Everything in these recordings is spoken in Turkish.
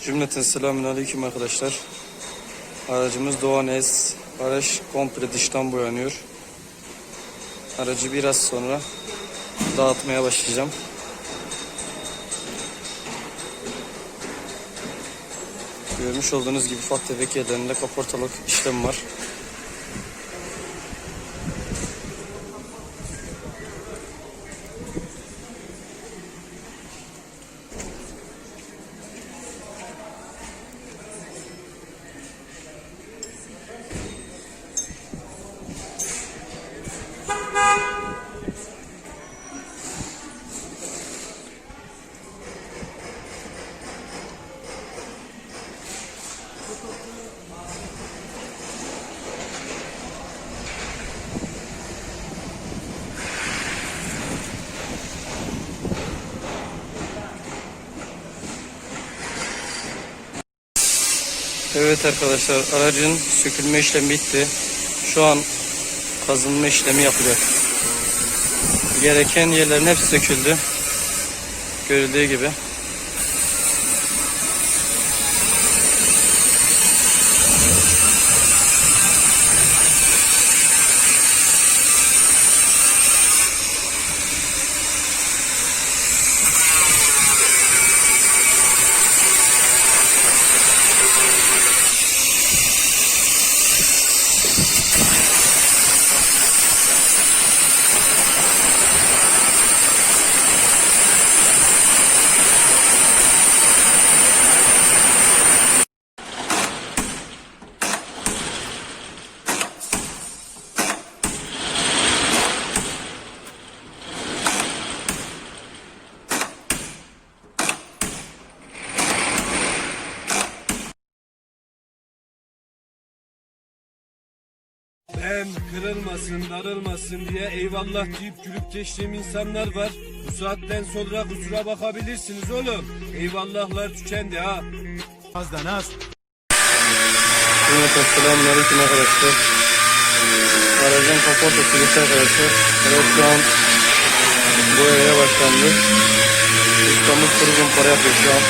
Cümleten selamünaleyküm arkadaşlar. Aracımız Doğan S. Araç komple dıştan boyanıyor. Aracı biraz sonra dağıtmaya başlayacağım. Görmüş olduğunuz gibi ufak tefek yerlerinde kaportalık işlem var. Evet arkadaşlar, aracın sökülme işlemi bitti. Şu an kazınma işlemi yapılıyor. Gereken yerlerin hepsi söküldü. Görüldüğü gibi. Ben kırılmasın, darılmasın diye eyvallah deyip gülüp geçtiğim insanlar var. Bu saatten sonra kusura bakabilirsiniz oğlum. Eyvallahlar tükendi ha. Azdan az. Selamünaleyküm arkadaşlar. Aracın kaporta kilisi arkadaşlar. Evet, şu an boyaya başlandı. Ustamız kuru para yapıyor şu an.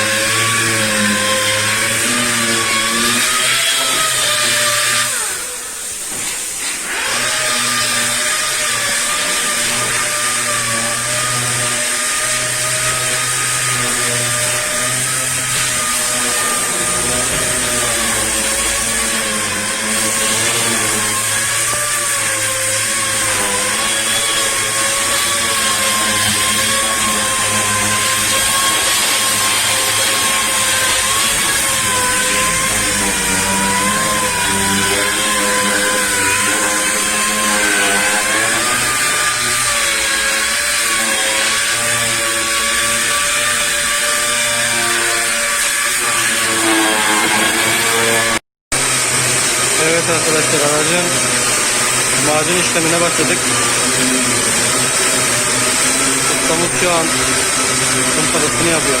Evet arkadaşlar, aracın macun işlemine başladık. Ustamız şu an kumparasını yapıyor.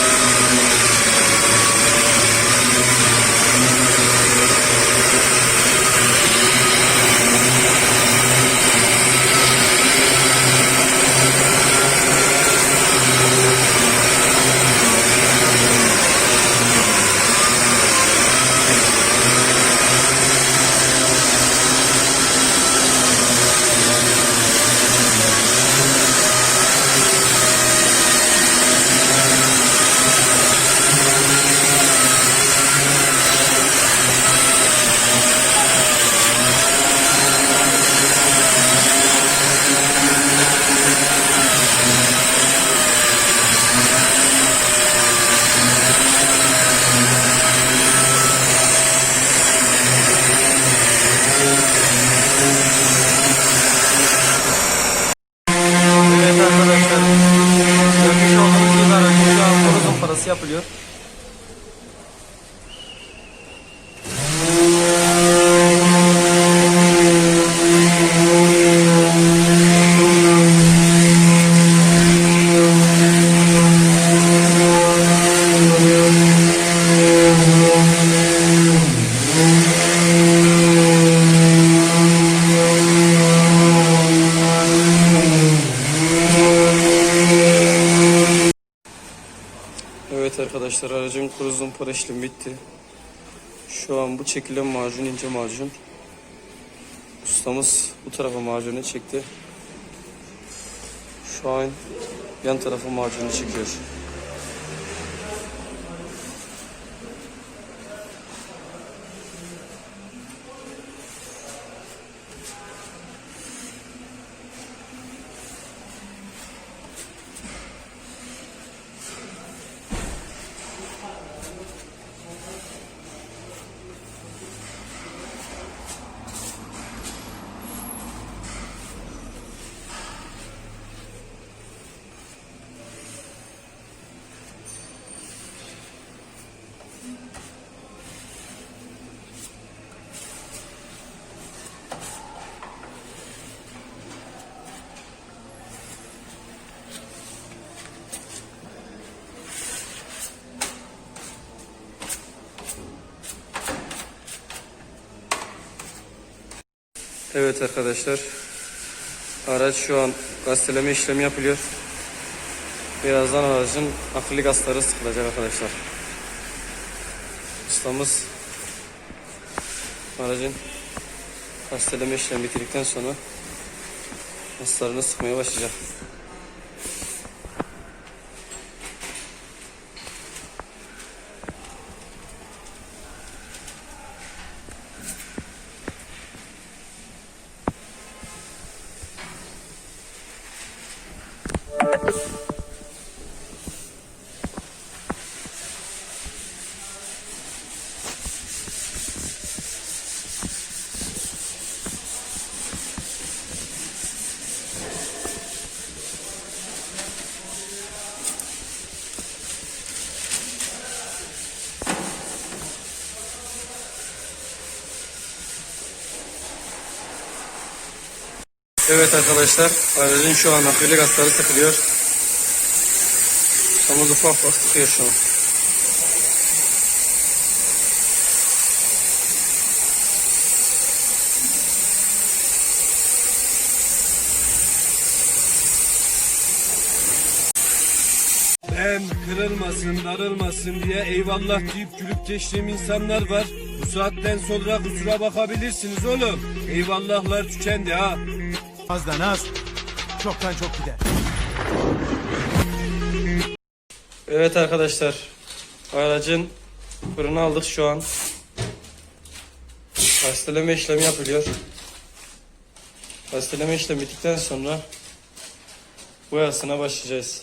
arkadaşlar, aracın kuru zımpara işlemi bitti. Şu an bu çekilen macun ince macun. Ustamız bu tarafa macunu çekti. Şu an yan tarafa macunu çekiyor. Evet arkadaşlar, araç şu an gazeleme işlemi yapılıyor. Birazdan aracın akülü gazları sıkılacak arkadaşlar. Ustamız aracın gazeleme işlemi bitirdikten sonra gazlarını sıkmaya başlayacak. Evet arkadaşlar, aracın şu an akülü gazları sıkılıyor. Ustamız ufak ufak sıkıyor şu an. Ben kırılmasın, darılmasın diye eyvallah deyip gülüp geçtiğim insanlar var. Bu saatten sonra kusura bakabilirsiniz oğlum. Eyvallahlar tükendi ha. Azdan az, çoktan çok gider. Evet arkadaşlar, aracın fırını aldık şu an. Pasteleme işlemi yapılıyor. Pasteleme işlemi bittikten sonra boyasına başlayacağız.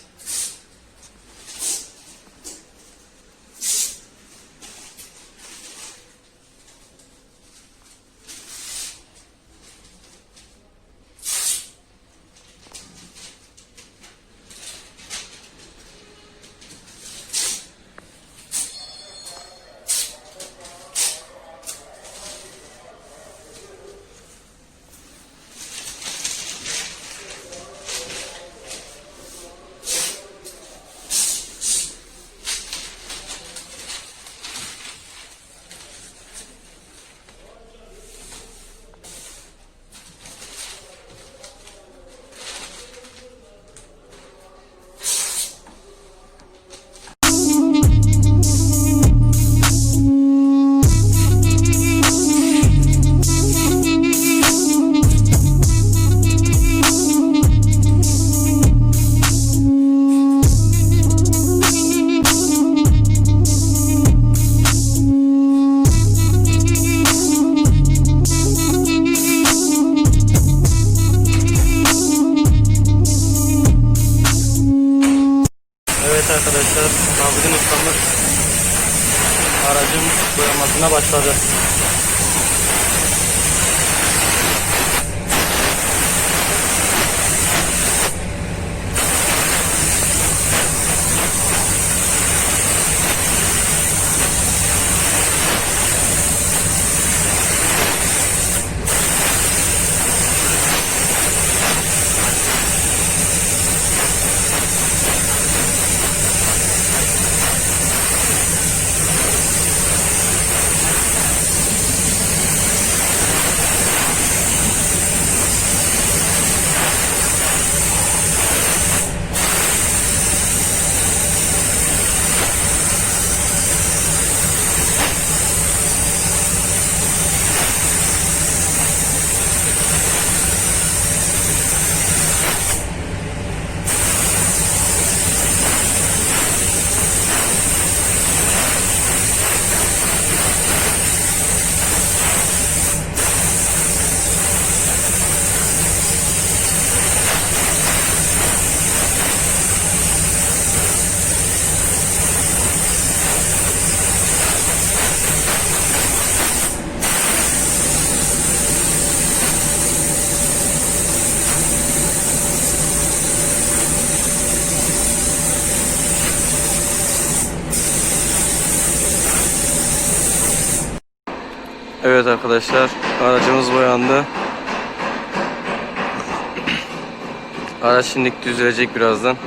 Evet arkadaşlar, Mahmud'un ustamız aracın boyamasına başladı. Evet arkadaşlar, aracımız boyandı. Araç şimdi düzelecek birazdan.